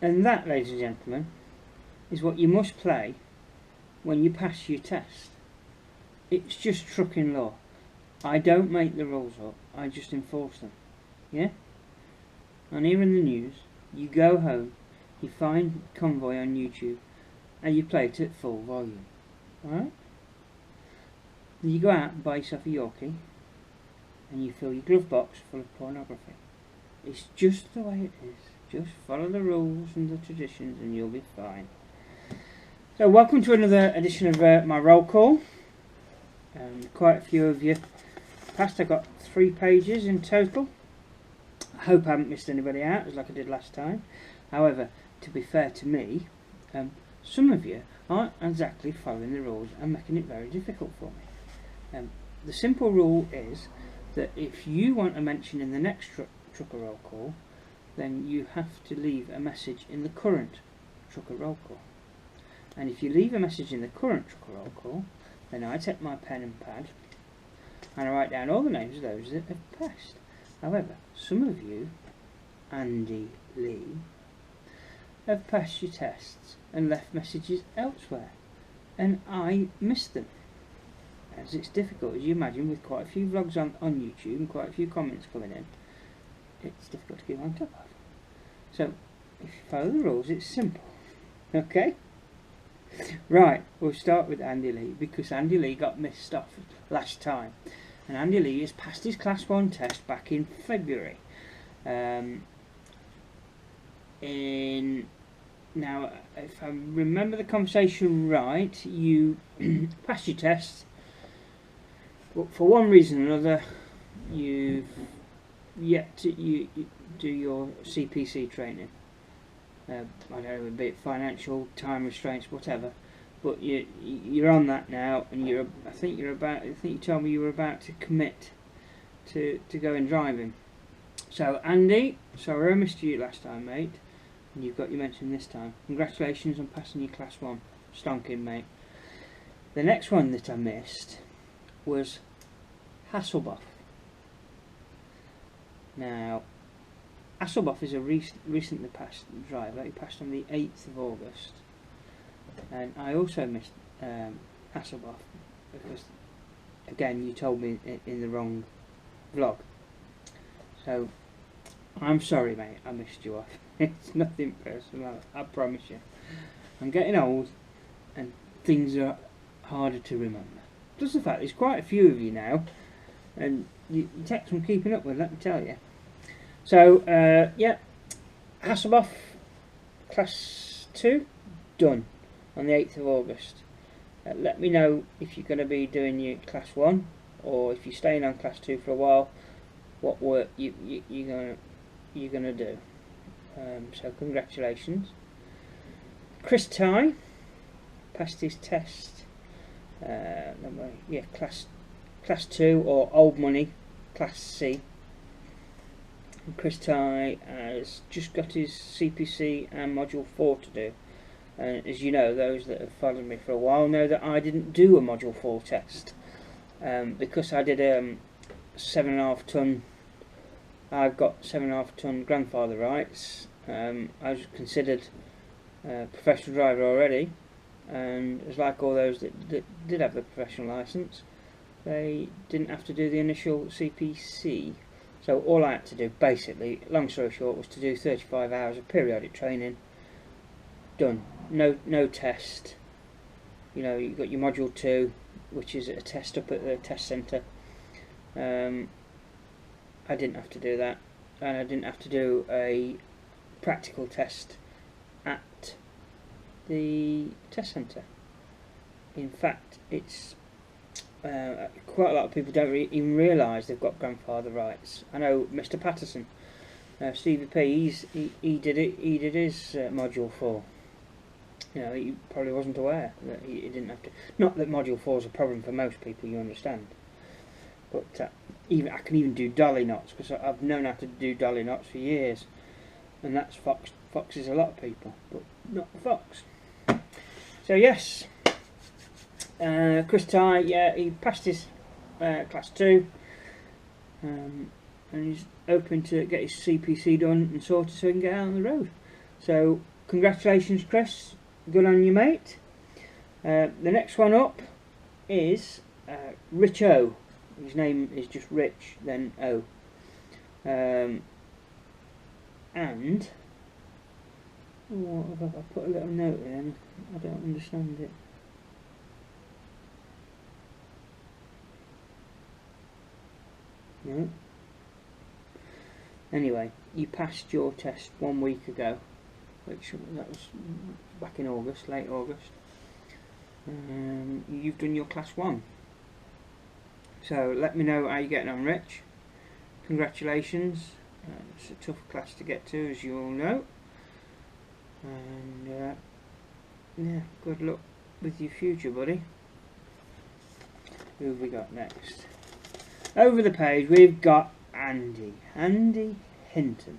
And that, ladies and gentlemen, is what you must play when you pass your test. It's just trucking law. I don't make the rules up, I just enforce them. Yeah? And here in the news, you go home, you find Convoy on YouTube, and you play it at full volume. Alright? You go out and buy yourself a Yorkie, and you fill your glove box full of pornography. It's just the way it is. Just follow the rules and the traditions and you'll be fine. So welcome to another edition of my roll call. Quite a few of you passed. I got 3 pages in total. I hope I haven't missed anybody out, as like I did last time. However, to be fair to me, some of you aren't exactly following the rules and making it very difficult for me. The simple rule is that if you want a mention in the next Trucker Roll Call, then you have to leave a message in the current Trucker Roll Call. And if you leave a message in the current Trucker Roll Call, then I take my pen and pad and I write down all the names of those that have passed. However, some of you, Andy Lee, have passed your tests and left messages elsewhere, and I missed them. As it's difficult, as you imagine, with quite a few vlogs on YouTube and quite a few comments coming in, it's difficult to keep on top of. So, if you follow the rules, it's simple. Okay? Right, we'll start with Andy Lee, because Andy Lee got missed off last time. And Andy Lee has passed his Class 1 test back in February. Now, if I remember the conversation right, you passed your test, but for one reason or another, you've yet to do your CPC training. I don't know, be it financial, time restraints, whatever. But you're on that now, and I think you told me you were about to commit to going driving. So Andy, sorry I missed you last time, mate, and you've got your mention this time. Congratulations on passing your Class 1. Stonking, mate. The next one that I missed was Hasselhoff. Now, Hasselhoff is a recently passed driver. He passed on the 8th of August. And I also missed Hasselhoff because, again, you told me in the wrong vlog. So, I'm sorry, mate, I missed you off. It's nothing personal, I promise you. I'm getting old and things are harder to remember. Plus the fact there's quite a few of you now, and you take some keeping up with, let me tell you. So, yeah, Hasselhoff, Class 2, done on the 8th of August. Let me know if you're going to be doing your Class 1, or if you're staying on Class 2 for a while, what work you're gonna do. So congratulations. Chris Ty passed his test. Yeah, Class 2 or Old Money, Class C. And Chris Ty has just got his CPC and Module 4 to do. And as you know, those that have followed me for a while know that I didn't do a Module 4 test. Because I did 7.5 ton, I've got 7.5 ton grandfather rights. I was considered a professional driver already, and as like all those that did have the professional licence, they didn't have to do the initial CPC. So all I had to do, basically, long story short, was to do 35 hours of periodic training. Done. No test. You know, you've got your Module 2, which is a test up at the test centre. I didn't have to do that, and I didn't have to do a practical test at the test centre. In fact, it's quite a lot of people don't even realise they've got grandfather rights. I know Mr. Patterson, Stevie P, he did his Module 4. You know, he probably wasn't aware that he didn't have to. Not that Module 4 is a problem for most people, you understand. But I can even do dolly knots, because I've known how to do dolly knots for years, and that's foxes a lot of people, but not the fox. So yes, Chris Ty, yeah, he passed his Class 2, and he's hoping to get his CPC done and sorted so he can get out on the road. So congratulations, Chris. Good on you, mate. The next one up is Rich O. His name is just Rich, then O. And what have I put a little note in? I don't understand it. No. Anyway, you passed your test 1 week ago, which that was back in August, late August. You've done your class 1. So let me know how you're getting on, Rich. Congratulations. It's a tough class to get to, as you all know. And yeah, good luck with your future, buddy. Who have we got next? Over the page we've got Andy Hinton.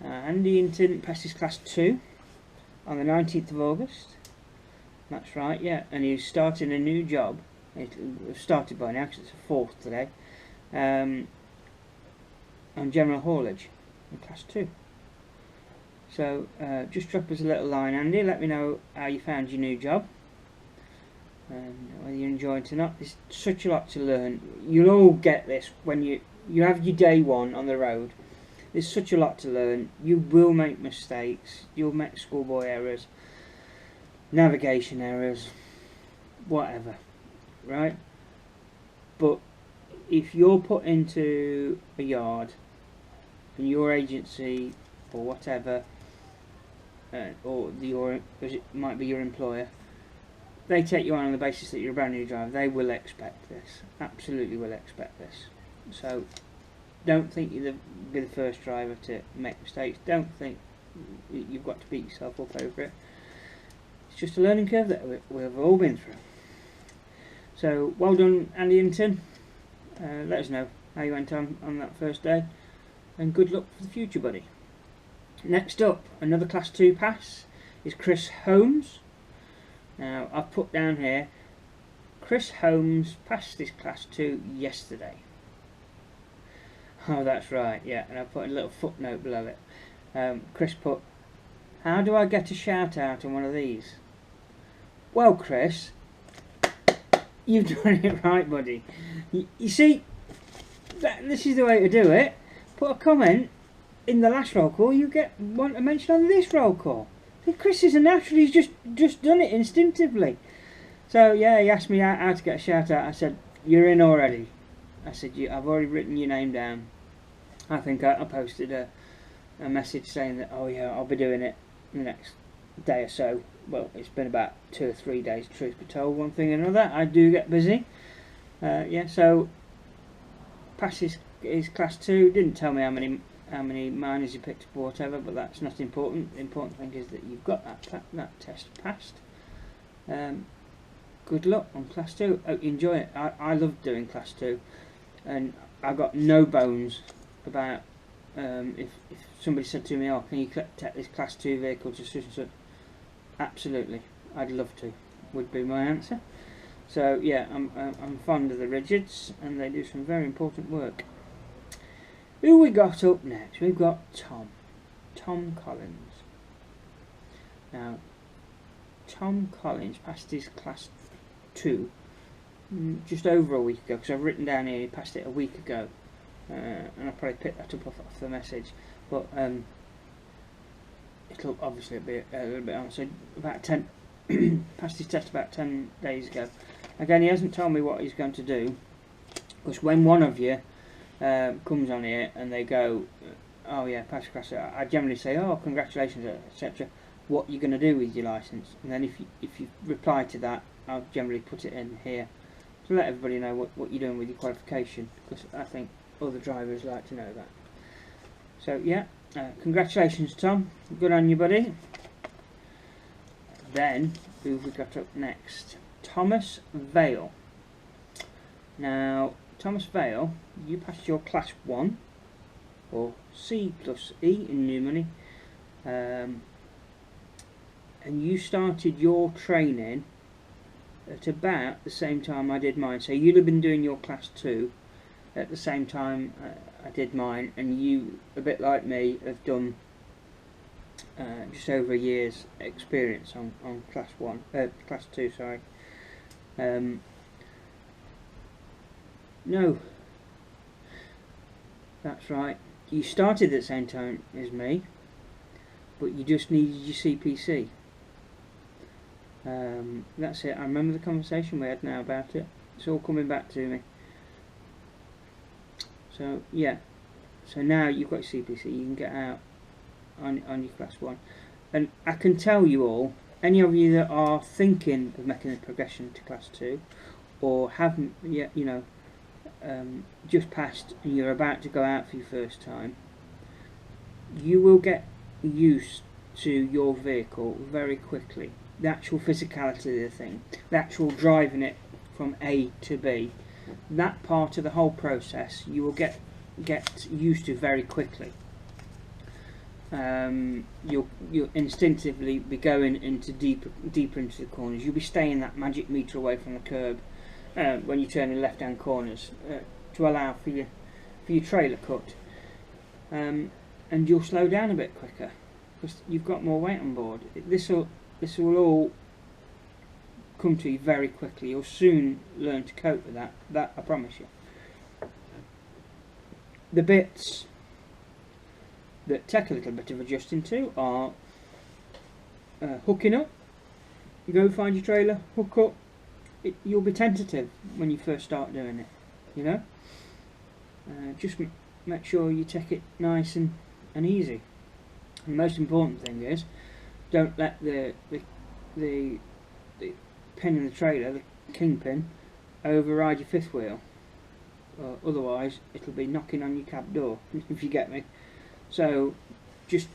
Andy Hinton passed his class 2 on the 19th of August. That's right, yeah, and he's starting a new job. It started by now because it's the 4th today. On general haulage in class 2. So just drop us a little line, Andy. Let me know how you found your new job and whether you're enjoying it or not. There's such a lot to learn. You'll all get this when you have your day 1 on the road. There's such a lot to learn. You will make mistakes. You'll make schoolboy errors, navigation errors, whatever, right? But if you're put into a yard in your agency or whatever, or it might be your employer, they take you on the basis that you're a brand new driver. They will expect this, absolutely will expect this. So don't think you'll be the first driver to make mistakes. Don't think you've got to beat yourself up over it. It's just a learning curve that we've all been through. So well done, Andy Hinton. Let us know how you went on that first day, and good luck for the future, buddy. Next up, another class 2 pass is Chris Holmes. Now I've put down here, Chris Holmes passed his class 2 yesterday. Oh, that's right, yeah, and I put a little footnote below it. Chris put, how do I get a shout out on one of these? Well, Chris, you've done it right, buddy. You see, this is the way to do it. Put a comment in the last roll call, you want a mention on this roll call. Chris is a natural, he's just done it instinctively. So yeah, he asked me how to get a shout out. I said, you're in already. I said, I've already written your name down. I think I posted a message saying that, oh yeah, I'll be doing it the next day or so. Well, it's been about 2 or 3 days, truth be told, one thing and another. I do get busy. Yeah, so passed his class 2. Didn't tell me how many minors you picked up or whatever, but that's not important. The important thing is that you've got that test passed. Good luck on class 2. Hope you enjoy it. I love doing class 2, and I got no bones about if somebody said to me, oh, can you take this class 2 vehicle to such and such? Absolutely, I'd love to, would be my answer. So yeah, I'm fond of the Rigids, and they do some very important work. Who we got up next? We've got Tom Collins. Now, Tom Collins passed his class 2 just over a week ago, because I've written down here he passed it a week ago, and I probably picked that up off the message, but it'll obviously be a little bit on. So about 10 passed his test about 10 days ago. Again, he hasn't told me what he's going to do, because when one of you comes on here and they go, oh yeah, pass class, I generally say, oh, congratulations, etc. What you're going to do with your license, and then if you reply to that, I'll generally put it in here to let everybody know what you're doing with your qualification, because I think other drivers like to know that. So yeah, congratulations, Tom. Good on you, buddy. Then who have we got up next? Thomas Vale. Now, Thomas Vale, you passed your class 1, or C plus E in new money, and you started your training at about the same time I did mine. So you'd have been doing your class 2 at the same time I did mine, and you, a bit like me, have done just over a year's experience on class 2, sorry. No, that's right. You started at the same time as me, but you just needed your CPC. That's it. I remember the conversation we had now about it. It's all coming back to me. So yeah, so now you've got your CPC, you can get out on your class 1. And I can tell you all, any of you that are thinking of making the progression to class 2, or haven't yet, just passed and you're about to go out for your first time, you will get used to your vehicle very quickly. The actual physicality of the thing, the actual driving it from A to B, that part of the whole process you will get used to very quickly. You'll instinctively be going into deeper into the corners. You'll be staying that magic metre away from the curb when you turn in left-hand corners to allow for your trailer cut, and you'll slow down a bit quicker because you've got more weight on board. This will all come to you very quickly. You'll soon learn to cope with that I promise you. The bits that take a little bit of adjusting to are hooking up. You go find your trailer, hook up. You'll be tentative when you first start doing it, just make sure you take it nice and easy. And the most important thing is, don't let the pin in the trailer, the kingpin, override your fifth wheel. Otherwise it'll be knocking on your cab door, if you get me. So just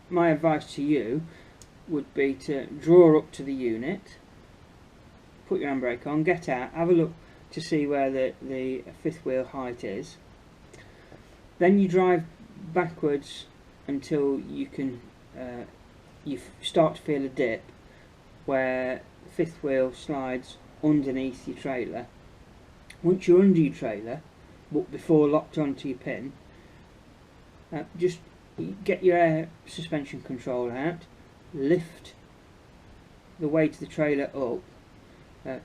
my advice to you would be to draw up to the unit, put your handbrake on, get out, have a look to see where the fifth wheel height is. Then you drive backwards until you can you start to feel a dip where the fifth wheel slides underneath your trailer. Once you're under your trailer, but before locked onto your pin, just get your air suspension control out, lift the weight of the trailer up.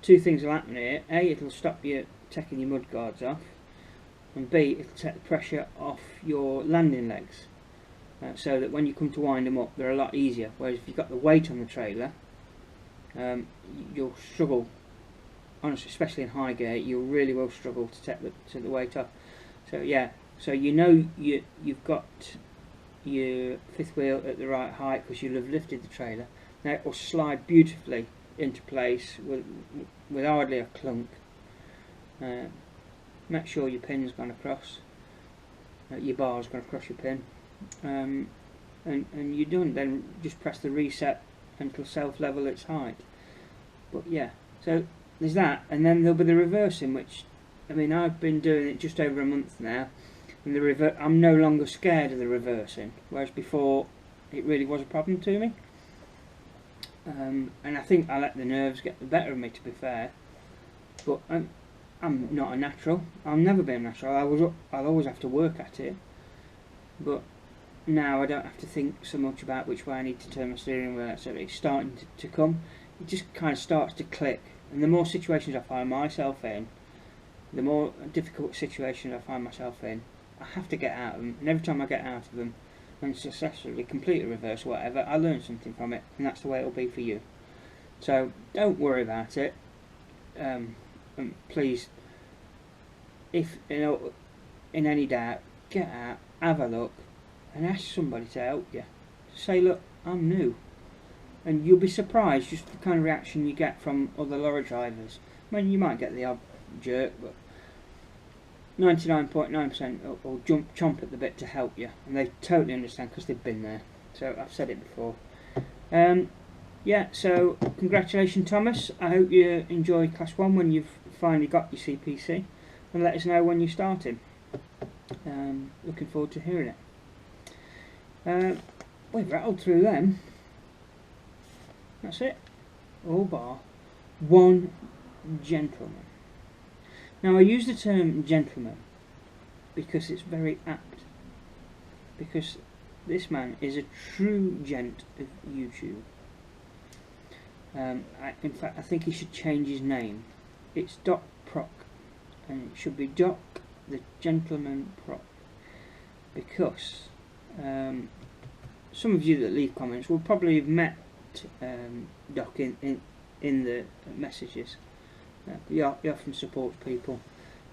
Two things will happen here. A, it'll stop you taking your mud guards off, and B, it'll take the pressure off your landing legs, so that when you come to wind them up, they're a lot easier. Whereas if you've got the weight on the trailer, you'll struggle. Honestly, especially in high gear, you really will struggle to take the weight off. So yeah, so you've got your fifth wheel at the right height because you'll have lifted the trailer. Now it will slide beautifully into place with hardly a clunk. Make sure your pin's gone across, your bar's gone across your pin, and you're done. Then just press the reset and it'll self-level its height. But yeah, so there's that, and then there'll be the reversing, which, I mean, I've been doing it just over a month now, and I'm no longer scared of the reversing, whereas before it really was a problem to me. And I think I let the nerves get the better of me, to be fair. But I'm not a natural. I'll never be a natural. I'll always have to work at it. But now I don't have to think so much about which way I need to turn my steering wheel, etc. It's starting to come. It just kind of starts to click. And the more situations I find myself in, the more difficult situations I find myself in, I have to get out of them. And every time I get out of them and successfully complete a reverse or whatever, I learn something from it, and that's the way it'll be for you. So don't worry about it. And please, if in any doubt, get out, have a look, and ask somebody to help you. Say, look, I'm new. And you'll be surprised just the kind of reaction you get from other lorry drivers. I mean, you might get the odd jerk, but 99.9% will chomp at the bit to help you, and they totally understand because they've been there. So I've said it before. Yeah, so congratulations, Thomas. I hope you enjoy Class 1 when you've finally got your CPC, and let us know when you're starting. Looking forward to hearing it. We've rattled through them. That's it. All bar one gentleman. Now I use the term gentleman because it's very apt. Because This man is a true gent of YouTube. In fact, I think he should change his name. It's Doc Proc, and it should be Doc the Gentleman Proc, because some of you that leave comments will probably have met Doc in the messages. He often supports people,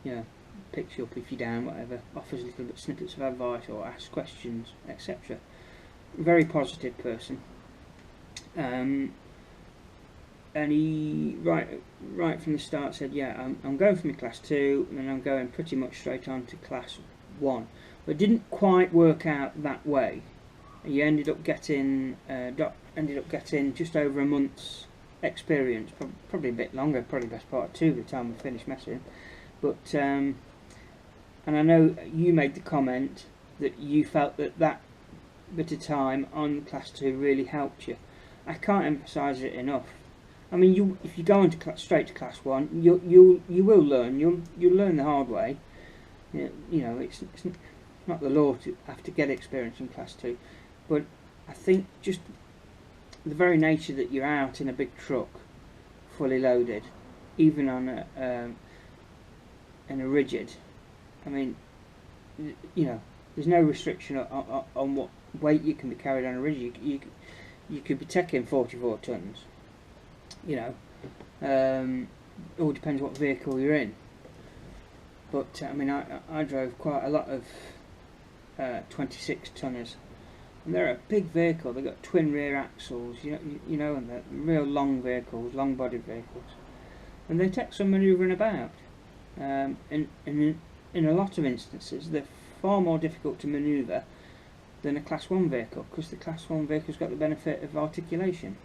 you know, picks you up if you're down, whatever, offers little bit snippets of advice or asks questions, etc. Very positive person. And he right from the start said, yeah, I'm going for my class 2, and then I'm going pretty much straight on to class 1. But it didn't quite work out that way. He ended up getting just over a month's experience, probably a bit longer, probably best part of 2 by the time we finished messaging. But and I know you made the comment that you felt that bit of time on class 2 really helped you. I can't emphasise it enough. I mean, if you go into straight to class 1, you will learn. You'll learn the hard way. You know, it's not the law to have to get experience in class 2, but I think just the very nature that you're out in a big truck, fully loaded, even on a rigid. I mean, you know, there's no restriction on what weight you can be carried on a rigid. You could be taking 44 tons. You know, it all depends what vehicle you're in. But I mean, I drove quite a lot of 26 tonners, and they're a big vehicle. They've got twin rear axles, you know, and they're real long vehicles, long-bodied vehicles, and they take some manoeuvring about. And in a lot of instances, they're far more difficult to manoeuvre than a class 1 vehicle, because the class 1 vehicle's got the benefit of articulation.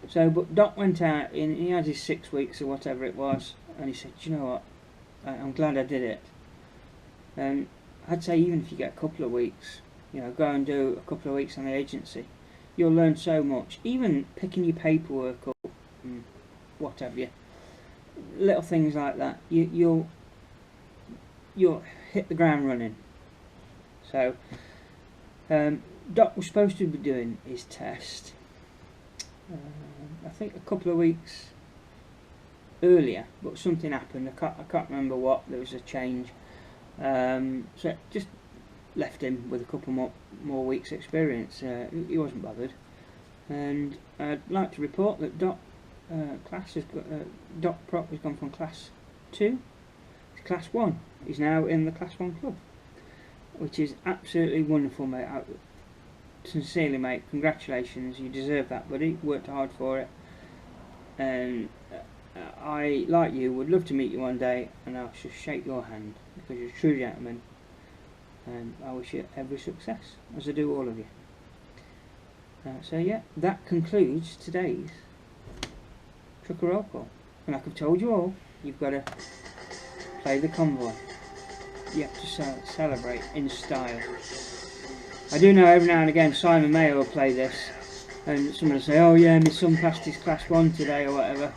So, but Doc went out, he had his 6 weeks or whatever it was, and he said, you know what, I'm glad I did it. And I'd say even if you get a couple of weeks, you know, go and do a couple of weeks on the agency, you'll learn so much. Even picking your paperwork up and what have you, little things like that, you'll hit the ground running. So Doc was supposed to be doing his test I think a couple of weeks earlier, but something happened. I can't remember what. There was a change, so it just left him with a couple more weeks experience. He wasn't bothered, and I'd like to report that Doc Proc has gone from class 2 to class 1. He's now in the class 1 club, which is absolutely wonderful, mate. Sincerely, mate, congratulations. You deserve that, buddy. Worked hard for it, and I, like you, would love to meet you one day, and I'll just shake your hand because you're a true gentleman, and I wish you every success, as I do all of you. So yeah, that concludes today's Trucker Roll Call. And like I've told you all, you've got to play the convoy. You have to celebrate in style. I do know every now and again Simon Mayo will play this, and someone will say, oh yeah, my son passed his class 1 today or whatever.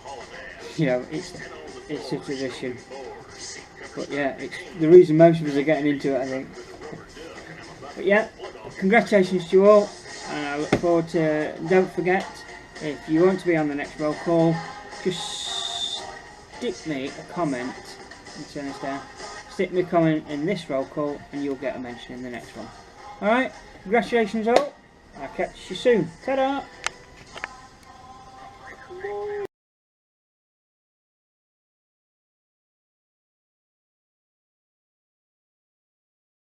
You know, it's a tradition. But yeah, it's the reason most of us are getting into it, I think. But yeah, congratulations to you all, and I look forward to, don't forget, if you want to be on the next roll call, just stick me a comment, and turn this down, stick me a comment in this roll call and you'll get a mention in the next one. Alright, congratulations all, I'll catch you soon. Ta-da!